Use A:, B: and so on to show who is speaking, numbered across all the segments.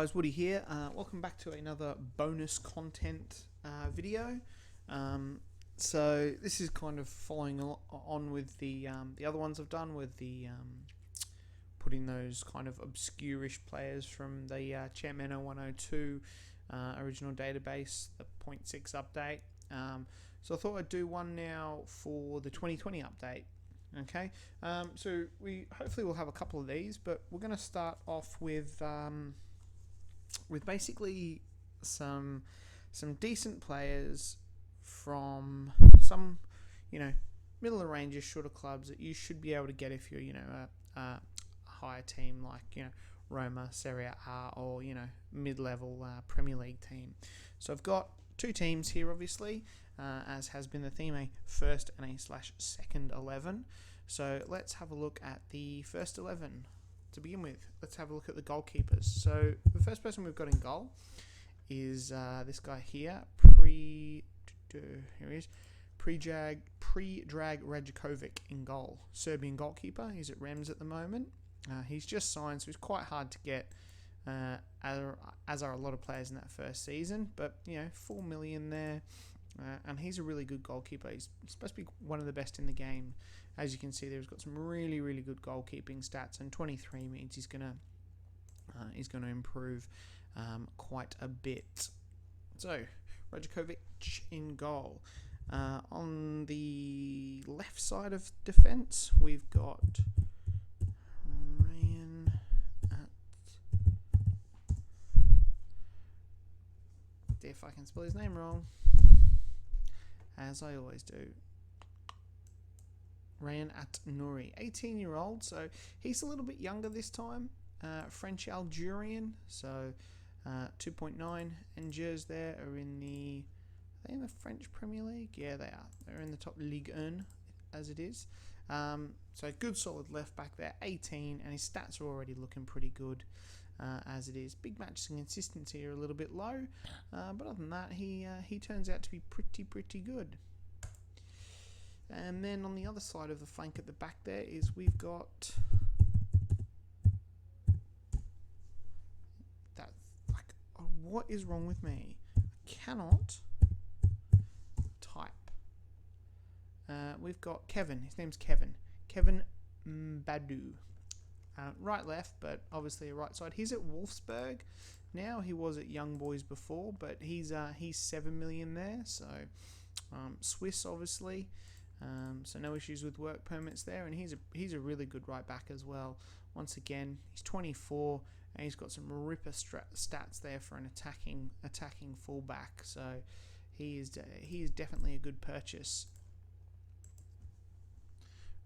A: guys, Woody here. Welcome back to another bonus content video. So this is kind of following on with the other ones I've done with the putting those kind of obscure-ish players from the Champmano 102 original database, the 0.6 update. So I thought I'd do one now for the 2020 update. Okay, so we hopefully we'll have a couple of these, but we're going to start off with basically some decent players from some middle of the range, shorter clubs that you should be able to get if you're a higher team like Roma, Serie A, or mid-level Premier League team. So I've got two teams here, obviously, as has been the theme, a first and a /second 11. So let's have a look at the first 11 to begin with. Let's have a look at the goalkeepers. So the first person we've got in goal is this guy here, Predrag Rajakovic in goal. Serbian goalkeeper. He's at Rems at the moment. He's just signed, so he's quite hard to get, as are a lot of players in that first season. But 4 million there. And he's a really good goalkeeper. He's supposed to be one of the best in the game. As you can see there, he's got some really, really good goalkeeping stats, and 23 means he's gonna improve quite a bit. So Rajakovic in goal. On the left side of defence, we've got Ryan if I can spell his name wrong, as I always do. Rayan At-Nouri, 18-year-old, so he's a little bit younger this time. French Algerian, so 2.9. Angers there are in the French Premier League? Yeah, they are. They're in the top Ligue 1, as it is. So good solid left back there, 18, and his stats are already looking pretty good. As it is. Big match consistency are a little bit low, but other than that, he turns out to be pretty good. And then on the other side of the flank at the back there is we've got that. What is wrong with me? I cannot type. We've got Kevin. His name's Kevin. Kevin Mbadu. Right, left, but obviously a right side. He's at Wolfsburg now. He was at Young Boys before, but he's 7 million there. So Swiss, obviously. So no issues with work permits there, and he's a really good right back as well. Once again, he's 24, and he's got some ripper stats there for an attacking fullback. So he is definitely a good purchase.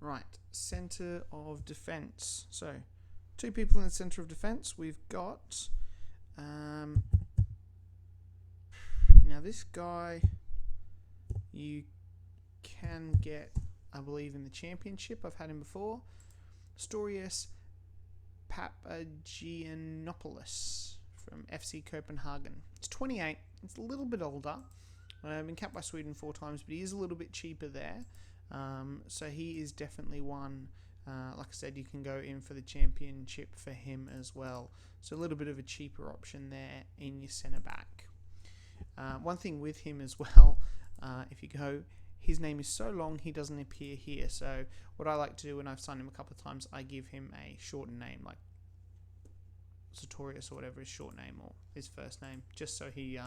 A: Right, centre of defence. So, two people in the centre of defence. We've got now this guy you can get, I believe, in the Championship. I've had him before. Storius Papagiannopoulos from FC Copenhagen. It's 28. It's a little bit older. Been capped by Sweden 4 times, but he is a little bit cheaper there. So he is definitely one, like I said, you can go in for the Championship for him as well. So a little bit of a cheaper option there in your centre back. One thing with him as well, if you go, his name is so long he doesn't appear here. So what I like to do when I've signed him a couple of times, I give him a shortened name, like Sartorius or whatever his short name or his first name, just so he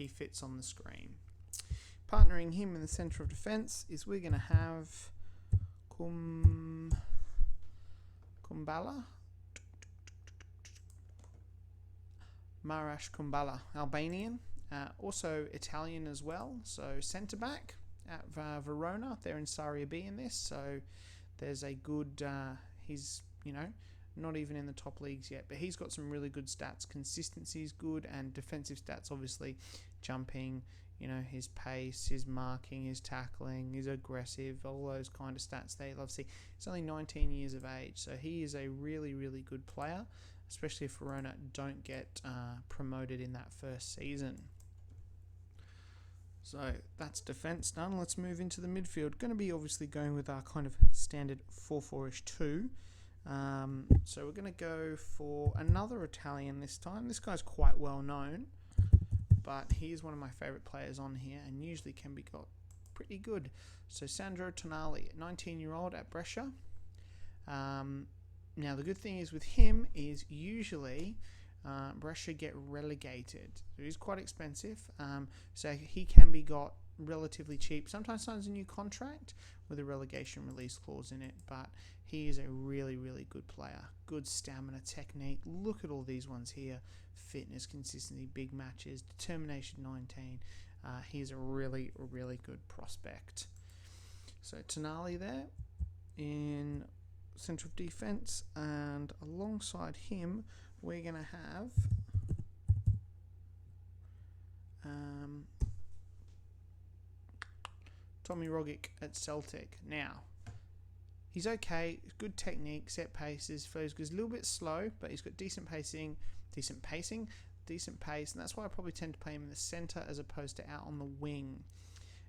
A: fits on the screen. Partnering him in the centre of defence is we're going to have Kumbala, Marash Kumbala, Albanian, also Italian as well. So centre back at Verona, they're in Serie B in this. So there's a good. He's not even in the top leagues yet, but he's got some really good stats. Consistency is good, and defensive stats, obviously, jumping. His pace, his marking, his tackling, his aggressive, all those kind of stats there. Obviously, he's only 19 years of age, so he is a really, really good player, especially if Verona don't get promoted in that first season. So that's defence done. Let's move into the midfield. Going to be obviously going with our kind of standard 4-4-ish 2. So we're going to go for another Italian this time. This guy's quite well known, but he's one of my favourite players on here and usually can be got pretty good. So Sandro Tonali, 19-year-old at Brescia. Now the good thing is with him is usually Brescia get relegated. So he's quite expensive. So he can be got relatively cheap. Sometimes signs a new contract with a relegation release clause in it, but he is a really, really good player. Good stamina, technique. Look at all these ones here. Fitness, consistency, big matches, determination 19. He's a really, really good prospect. So Tonali there in centre of defence, and alongside him we're going to have Tommy Rogic at Celtic. Now, he's okay, good technique, set paces, goes a little bit slow, but he's got decent pace, and that's why I probably tend to play him in the centre as opposed to out on the wing.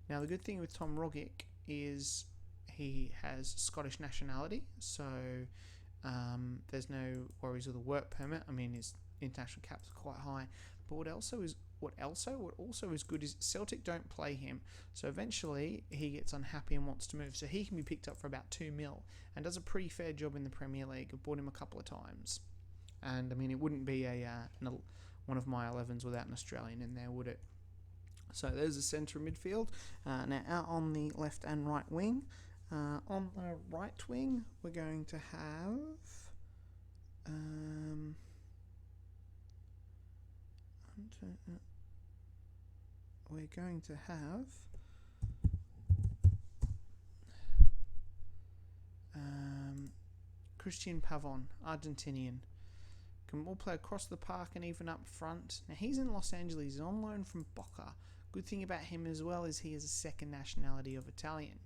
A: Now, the good thing with Tom Rogic is he has Scottish nationality, so there's no worries with a work permit. I mean, his international caps are quite high. But what also is good is Celtic don't play him, so eventually he gets unhappy and wants to move. So he can be picked up for about 2 mil and does a pretty fair job in the Premier League. I've bought him a couple of times, and I mean it wouldn't be one of my 11s without an Australian in there, would it? So there's the centre midfield. Now out on the left and right wing. On the right wing, we're going to have Christian Pavon, Argentinian. Can all play across the park and even up front. Now he's in Los Angeles. He's on loan from Boca. Good thing about him as well is he has a second nationality of Italian.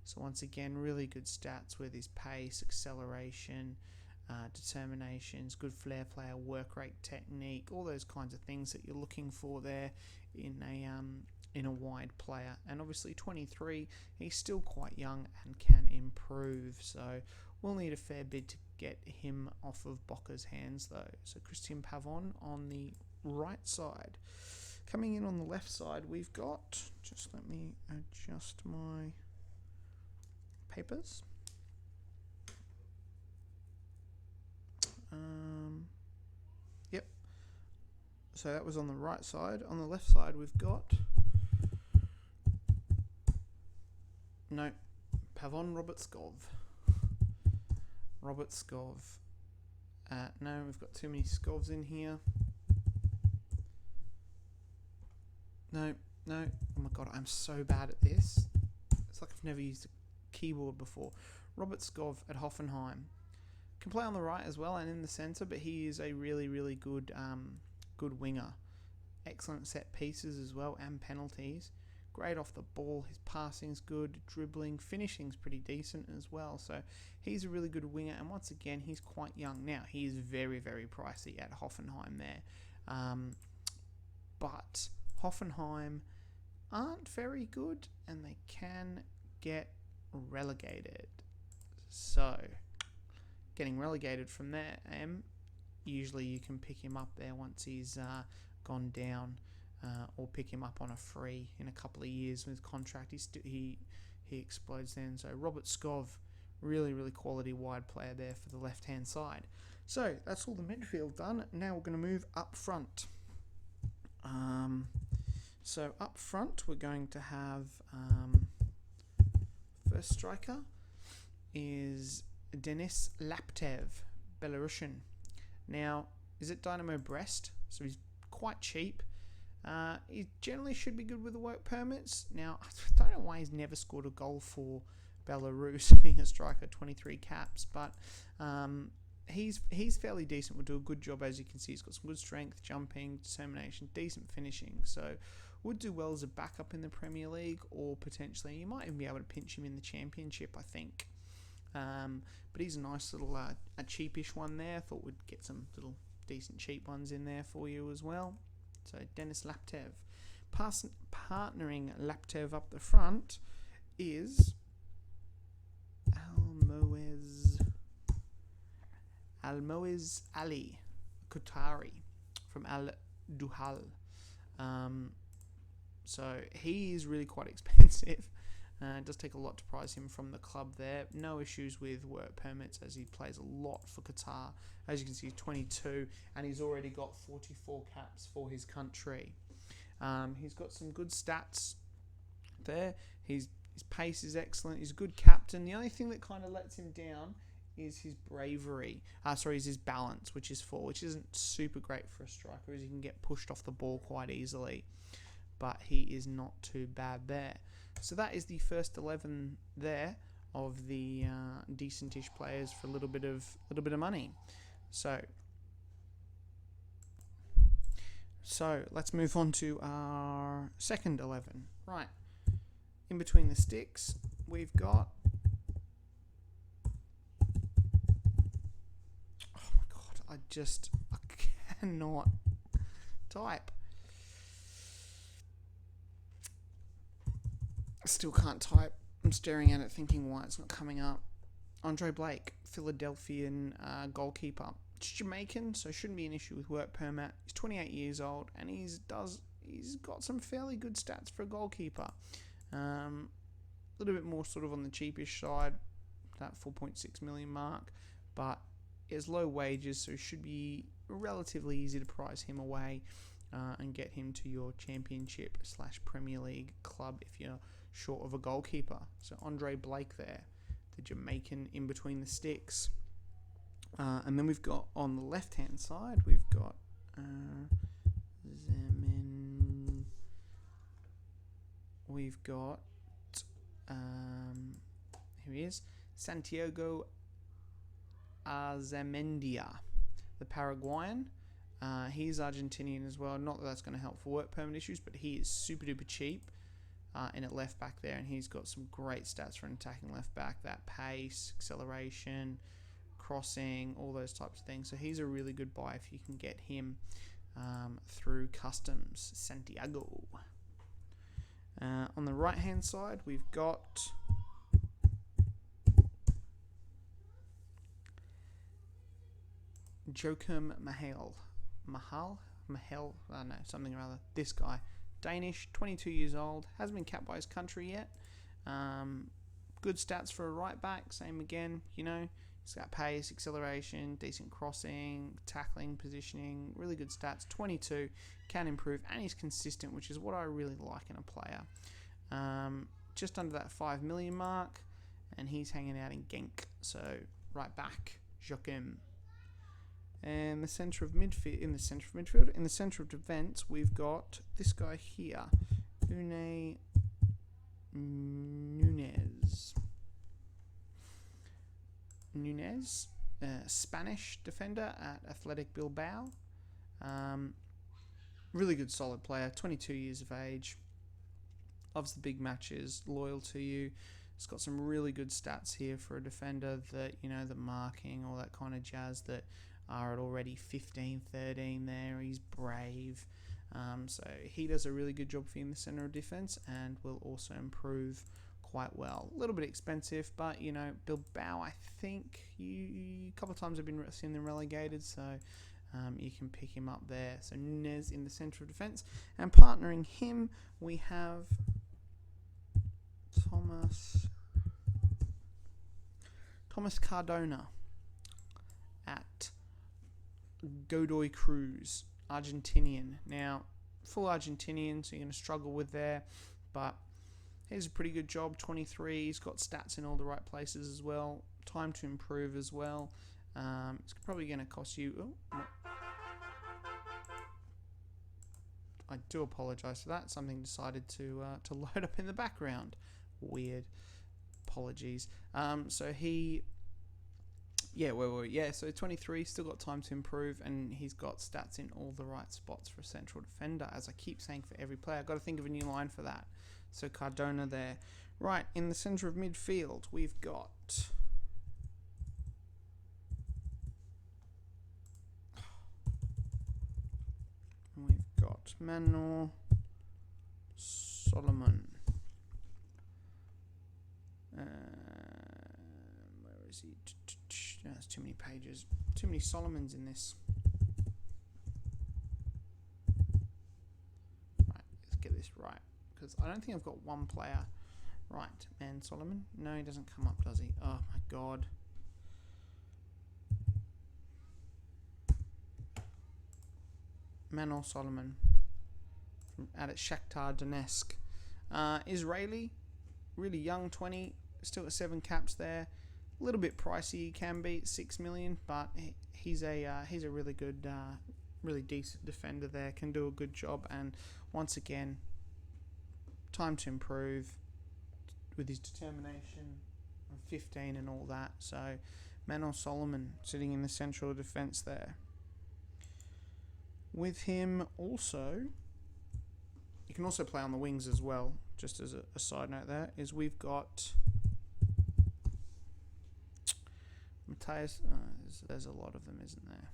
A: So once again, really good stats with his pace, acceleration, determinations, good flair player, work rate, technique, all those kinds of things that you're looking for there in a wide player. And obviously 23, he's still quite young and can improve. So we'll need a fair bid to get him off of Boca's hands though. So Christian Pavon on the right side. Coming in on the left side, we've got, just let me adjust my papers. Yep. So that was on the right side. On the left side, we've got Pavon Robert-Skov. No, we've got too many Skovs in here. No. Oh my god, I'm so bad at this. It's like I've never used a keyboard before. Robert-Skov at Hoffenheim. Can play on the right as well and in the centre, but he is a really, really good good winger. Excellent set pieces as well and penalties. Great off the ball. His passing's good, dribbling, finishing's pretty decent as well. So he's a really good winger, and once again, he's quite young. Now, he is very, very pricey at Hoffenheim there. But Hoffenheim aren't very good, and they can get relegated. So getting relegated from there, usually you can pick him up there once he's gone down, or pick him up on a free in a couple of years with contract. He explodes then. So Robert-Skov, really, really quality wide player there for the left hand side. So that's all the midfield done. Now we're going to move up front. So up front we're going to have first striker is Denis Laptev, Belarusian. Now, is it Dynamo Brest? So he's quite cheap. He generally should be good with the work permits. Now, I don't know why he's never scored a goal for Belarus, being a striker, 23 caps, but he's fairly decent. Will do a good job, as you can see. He's got some good strength, jumping, determination, decent finishing. So would do well as a backup in the Premier League, or potentially you might even be able to pinch him in the Championship, I think. But he's a nice little a cheapish one there. Thought we'd get some little decent cheap ones in there for you as well. So Denis Laptev. Partnering Laptev up the front is Almoez Almoez Ali Qatari from Al Duhal. So he is really quite expensive. It does take a lot to prize him from the club there. No issues with work permits as he plays a lot for Qatar. As you can see, he's 22 and he's already got 44 caps for his country. He's got some good stats there. His pace is excellent. He's a good captain. The only thing that kind of lets him down is his bravery. Is his balance, which is 4, which isn't super great for a striker as he can get pushed off the ball quite easily. But he is not too bad there. So that is the first 11 there of the decentish players for a little bit of money. So let's move on to our second 11. Right, in between the sticks, we've got. Oh my god! I cannot type. Still can't type. I'm staring at it thinking why it's not coming up. Andre Blake, Philadelphian goalkeeper. It's Jamaican, so shouldn't be an issue with work permit. He's 28 years old and he's got some fairly good stats for a goalkeeper. A little bit more sort of on the cheapish side, that 4.6 million mark, but he has low wages, so it should be relatively easy to prize him away and get him to your Championship/Premier League club if you're short of a goalkeeper. So Andre Blake there, the Jamaican in between the sticks. And then we've got on the left hand side, we've got here he is, Santiago Azamendia, the Paraguayan. He's Argentinian as well. Not that that's going to help for work permit issues, but he is super duper cheap in at left back there, and he's got some great stats for an attacking left back. That pace, acceleration, crossing, all those types of things. So he's a really good buy if you can get him through customs. Santiago. On the right hand side, we've got Joachim Mahel, I don't know, something or other. This guy, Danish, 22 years old, hasn't been capped by his country yet. Good stats for a right back, same again, he's got pace, acceleration, decent crossing, tackling, positioning, really good stats. 22, can improve, and he's consistent, which is what I really like in a player. Just under that 5 million mark, and he's hanging out in Genk, so right back, Joachim. And in the centre of defence, we've got this guy here, Unai Nunez, Spanish defender at Athletic Bilbao. Really good, solid player, 22 years of age, loves the big matches, loyal to you. He's got some really good stats here for a defender that, the marking, all that kind of jazz that are at already 15, 13 there. He's brave. So he does a really good job for you in the centre of defence and will also improve quite well. A little bit expensive, but, Bilbao, I think a couple of times I've seen them relegated, so you can pick him up there. So Nunez in the centre of defence. And partnering him, we have Thomas Cardona at Godoy Cruz, Argentinian. Now, full Argentinian, so you're going to struggle with there, but he's a pretty good job, 23. He's got stats in all the right places as well. Time to improve as well. It's probably going to cost you... I do apologise for that. Something decided to load up in the background. Weird. Apologies. So he... so 23, still got time to improve, and he's got stats in all the right spots for a central defender, as I keep saying for every player. I've got to think of a new line for that. So Cardona there. Right, in the centre of midfield, we've got... Manor Solomon. Where is he? There's too many pages. Too many Solomons in this. Right, let's get this right. Because I don't think I've got one player. Right, Man Solomon. No, he doesn't come up, does he? Oh my god. Manor Solomon. Out at Shakhtar Donetsk. Israeli. Really young, 20. Still at 7 caps there. A little bit pricey, he can be, 6 million, but he's a really good, really decent defender there. Can do a good job, and once again, time to improve with his determination, 15 and all that. So, Manor Solomon sitting in the central defence there. With him also, you can also play on the wings as well. Just as a side note, there is we've got Matthias. There's a lot of them, isn't there?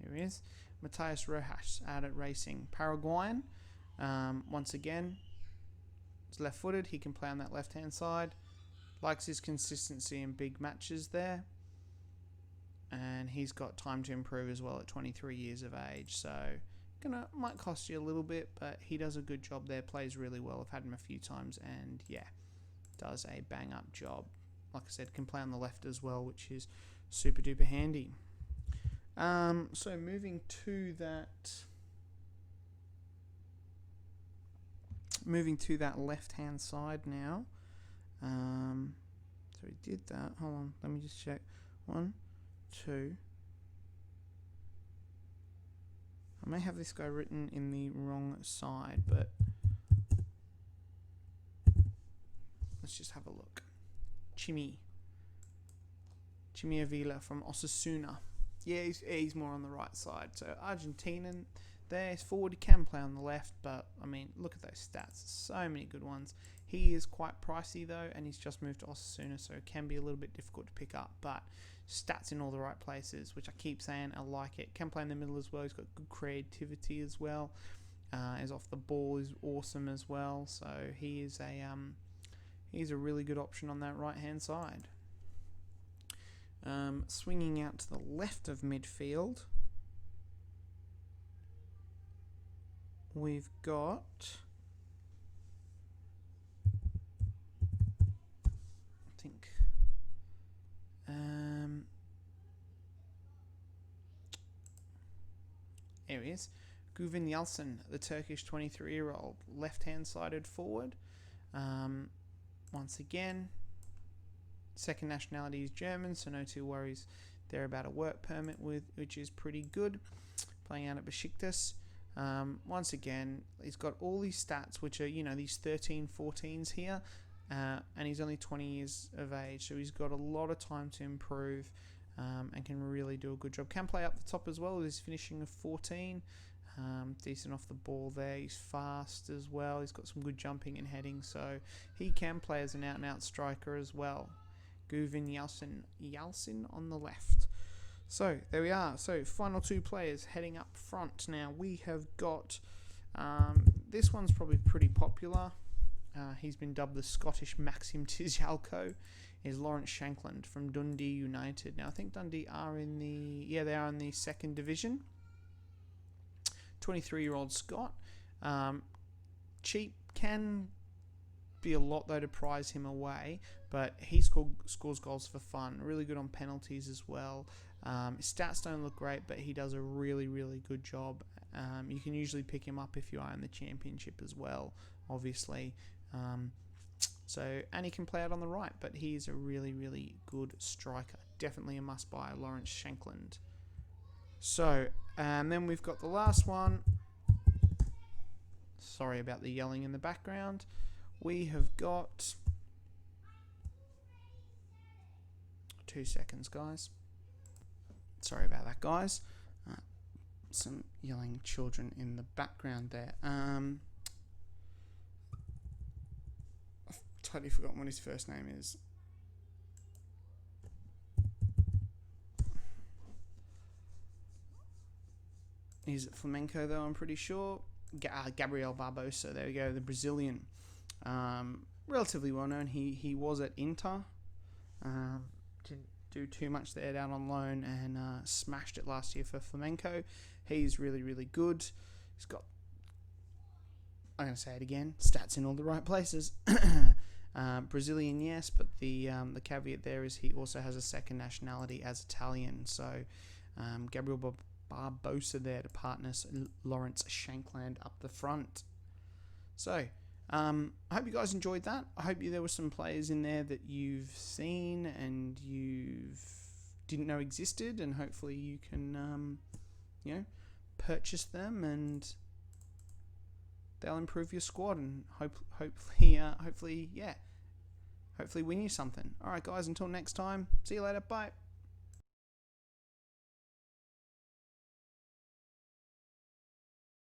A: Here he is, Matthias Rojas out at Racing Paraguayan. Once again, he's left-footed. He can play on that left-hand side. Likes his consistency in big matches there. And he's got time to improve as well at 23 years of age. So, might cost you a little bit, but he does a good job there. Plays really well. I've had him a few times, and yeah, does a bang-up job. Like I said, can play on the left as well, which is super duper handy. So moving to that left-hand side now. So he did that. Hold on, let me just check. 1, 2. I may have this guy written in the wrong side, but let's just have a look. Chimi Avila from Osasuna. Yeah, he's more on the right side. So Argentinian there. He's forward. He can play on the left, but I mean, look at those stats. So many good ones. He is quite pricey though, and he's just moved to Osasuna, so it can be a little bit difficult to pick up. But stats in all the right places, which I keep saying, I like it. Can play in the middle as well. He's got good creativity as well. His off the ball is awesome as well. So he's a really good option on that right hand side. Swinging out to the left of midfield, we've got here he is, Guvin Yalçın, the Turkish 23-year-old left-hand sided forward. Once again, second nationality is German, so no two worries there about a work permit, which is pretty good. Playing out at Besiktas. Once again, he's got all these stats, which are, these 13, 14s here, and he's only 20 years of age, so he's got a lot of time to improve, and can really do a good job. Can play up the top as well with his finishing of 14. Decent off the ball there. He's fast as well. He's got some good jumping and heading, so he can play as an out-and-out striker as well. Guvin Yalçın on the left. So there we are. So final two players heading up front. Now we have got this one's probably pretty popular. He's been dubbed the Scottish Maxim Tijalko. Is Lawrence Shankland from Dundee United. Now I think Dundee are in the second division. 23-year-old Scot. Cheap, can be a lot though to prize him away, but he scores goals for fun. Really good on penalties as well. His stats don't look great, but he does a really, really good job. You can usually pick him up if you are in the championship as well, obviously. And he can play out on the right, but he's a really, really good striker. Definitely a must-buy, Lawrence Shankland. So, and then we've got the last one. Sorry about the yelling in the background. We have got 2 seconds, guys. Sorry about that, guys. Some yelling children in the background there. I've totally forgotten what his first name is. He's at Flamenco, though, I'm pretty sure. Gabriel Barbosa, there we go, the Brazilian. relatively well known. He was at Inter. Didn't do too much there down on loan, and smashed it last year for Flamenco. He's really, really good. He's got, I'm going to say it again, stats in all the right places. Brazilian, yes, but the caveat there is he also has a second nationality as Italian. So Gabriel Barbosa there to partner Lawrence Shankland up the front. So I hope you guys enjoyed that. I hope there were some players in there that you've seen and you didn't know existed, and hopefully you can purchase them and they'll improve your squad and hopefully win you something. All right, guys, until next time, see you later. Bye.